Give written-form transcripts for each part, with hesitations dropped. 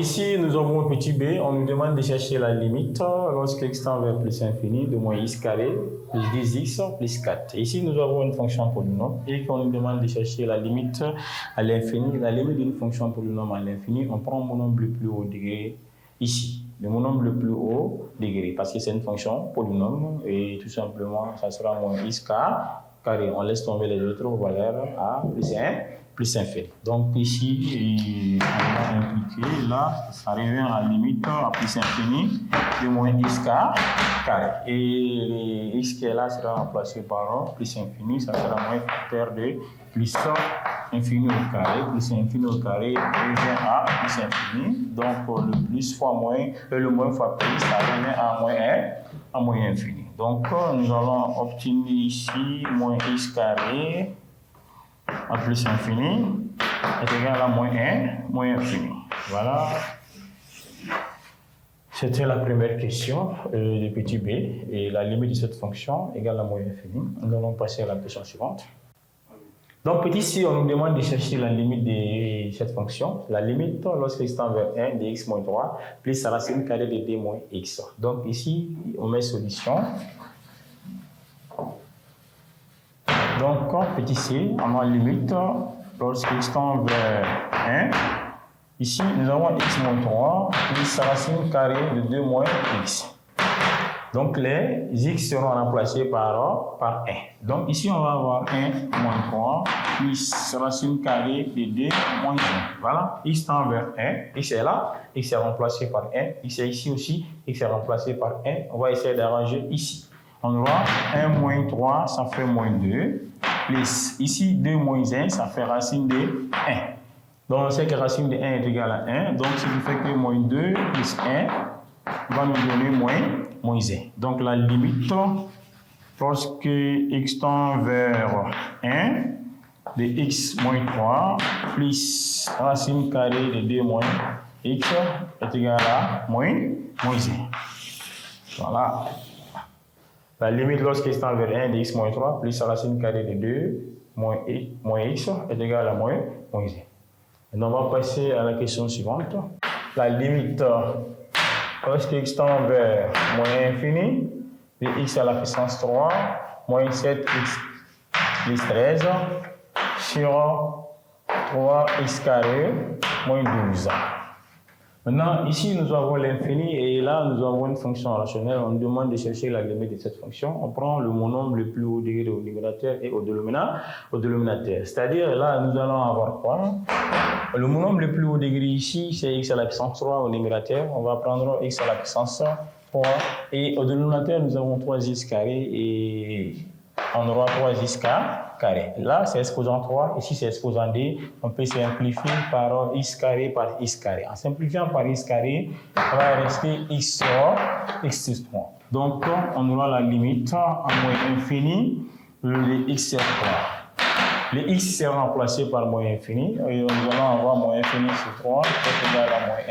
ici, nous avons un petit b, on nous demande de chercher la limite lorsque x tend vers plus infini de moins x carré plus 10x plus 4. Ici, nous avons une fonction polynôme et qu'on nous demande de chercher la limite à l'infini. La limite d'une fonction polynôme à l'infini, on prend mon nombre le plus haut degré ici, mon nombre le plus haut degré, parce que c'est une fonction polynôme et tout simplement, ça sera moins x carré. On laisse tomber les autres valeurs à plus 1. Plus infini. Donc ici, on va impliquer là, ça revient à la limite à plus infini de moins x carré. Et les x qui est là sera remplacé par plus infini, ça sera moins facteur de plus infini au carré. Plus infini au carré revient à plus infini. Donc le plus fois moins, le moins fois plus, ça revient à moins 1, à moins infini. Donc nous allons obtenir ici moins x carré à plus infini est égal à moins 1, moins infini. Voilà. C'était la première question du petit b. Et la limite de cette fonction égale à moins infini. Nous allons passer à la question suivante. Donc, petit c, on nous demande de chercher la limite de cette fonction. La limite, lorsque x tend vers 1 de x moins 3, plus la racine carrée de d moins x. Donc, ici, on met solution. Donc, petit c, on a limite lorsque x tend vers 1. Ici, nous avons x moins 3 plus la racine carrée de 2 moins x. Donc, les x seront remplacés par 1. Donc, ici, on va avoir 1 moins 3 plus racine carrée de 2 moins 1. Voilà, x tend vers 1. X est là, x est remplacé par 1. X est ici aussi, x est remplacé par 1. On va essayer d'arranger ici. On aura 1 moins 3, ça fait moins 2. Plus ici 2 moins 1, ça fait racine de 1. Donc on sait que racine de 1 est égale à 1. Donc ce qui fait que moins 2 plus 1 va nous donner moins 1. Donc la limite, lorsque x tend vers 1, de x moins 3 plus racine carrée de 2 moins x est égal à moins 1. Voilà. La limite lorsque x tend vers 1 de x moins 3 plus la racine carrée de 2 moins x est égale à moins 1. Maintenant, on va passer à la question suivante. La limite lorsque x tend vers moins infini de x à la puissance 3 moins 7x plus 13 sur 3x carré moins 12. Maintenant, ici, nous avons l'infini et là, nous avons une fonction rationnelle. On nous demande de chercher la limite de cette fonction. On prend le monombre le plus haut degré au numérateur et au dénominateur. C'est-à-dire, là, nous allons avoir quoi? Le monombre le plus haut degré ici, c'est x à la puissance 3 au numérateur. On va prendre x à la puissance 3. Et au dénominateur, nous avons 3x carré et on aura 3x carré. Là, c'est exposant 3. Ici, c'est exposant 2. On peut simplifier par x carré par x carré. En simplifiant par x carré, on va rester x sur x sur 3. Donc, on aura la limite à moins infini de x sur 3. Les x seront remplacés par moins infini. Et nous allons avoir moins infini sur 3 qui est égal à moins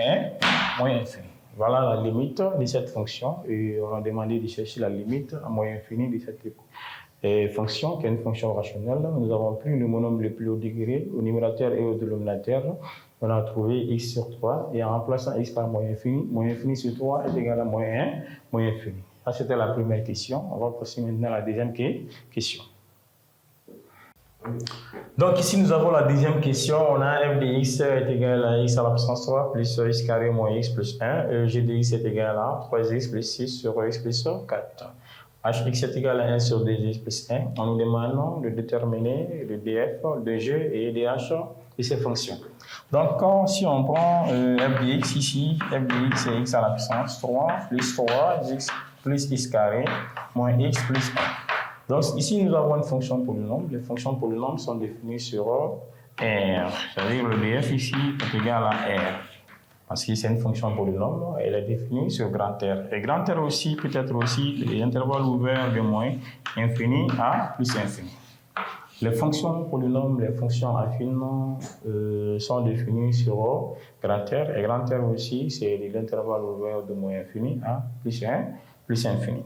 1, moins infini. Voilà la limite de cette fonction. Et on a demandé de chercher la limite à moins infini de cette fonction, qui est une fonction rationnelle. Nous avons pris le monombre le plus haut degré au numérateur et au dénominateur. On a trouvé x sur 3. Et en remplaçant x par moins infini sur 3 est égal à moins 1, moins infini. Ça, c'était la première question. On va passer maintenant à la deuxième question. Donc ici, nous avons la deuxième question. On a f de x est égal à x à la puissance 3 plus x carré moins x plus 1. Et g de x est égal à 3x plus 6 sur x plus 4. hx est égal à 1 sur 2x plus 1. On nous demande de déterminer le df, de g et dh de ces fonctions. Donc, si on prend f de x ici, f de x est x à la puissance 3 plus 3x plus x carré moins x plus 1. Donc ici, nous avons une fonction polynôme. Les fonctions polynômes sont définies sur R. C'est-à-dire le df ici est égal à R. Parce que c'est une fonction polynôme, elle est définie sur grand R. Et grand R aussi peut être aussi l'intervalle ouvert de moins infini à plus infini. Les fonctions polynômes, les fonctions affines sont définies sur grand R. Et grand R aussi, c'est l'intervalle ouvert de moins infini à plus infini.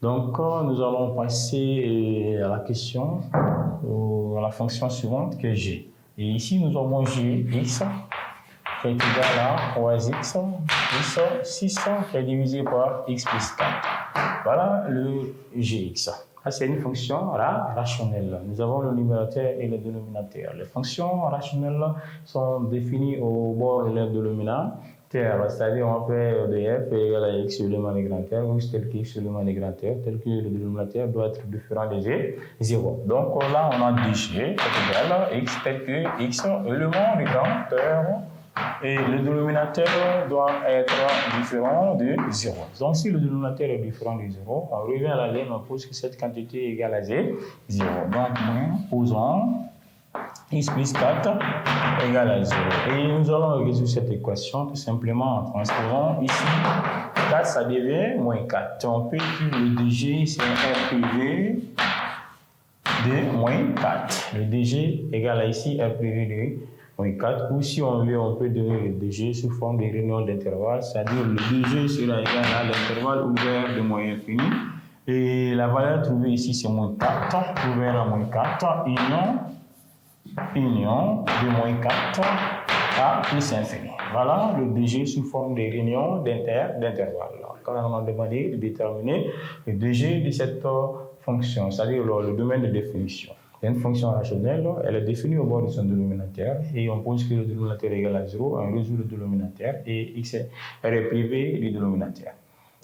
Donc, nous allons passer à la question, à la fonction suivante qui est g. Et ici, nous avons g, x. qui est égal à 3x plus 6 qui est divisé par x plus 4. Voilà le gx. Ça, c'est une fonction rationnelle. Nous avons le numérateur et le dénominateur. Les fonctions rationnelles sont définies au bord de leur dénominateur, c'est-à-dire on fait de f égale à x sur le moins des grand R, ou tel que x sur le moins des grand R, tel que le dénominateur doit être différent de 0. Donc là, on a dg qui est égal à x tel que x élément du grand R. Et le dénominateur doit être différent de 0. Donc, si le dénominateur est différent de 0, on revient à la ligne, on pose que cette quantité est égale à 0. Donc, nous posons x plus 4 égale à 0. Et nous allons résoudre cette équation tout simplement en transposant ici. 4, ça devient moins 4. On peut écrire le dg, c'est r privé de moins 4. Le dg égale à ici r privé de moins 4, ou si on veut, on peut donner le dg sous forme de réunion d'intervalle, c'est-à-dire le dg sera égal à l'intervalle ouvert de moins infini, et la valeur trouvée ici c'est moins 4, ouvert à moins 4, union de moins 4 à plus infini. Voilà le dg sous forme de réunion d'intervalle. Quand on a demandé de déterminer le dg de cette fonction, c'est-à-dire le domaine de définition. Une fonction rationnelle, elle est définie au bord de son dénominateur et on pose que le dénominateur est égal à 0, on résout le dénominateur et x est privé du dénominateur.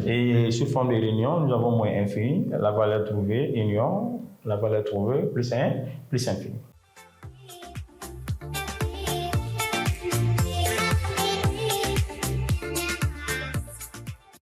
Et sous forme de réunion, nous avons moins infini, la valeur trouvée, union, la valeur trouvée, plus 1, plus infini.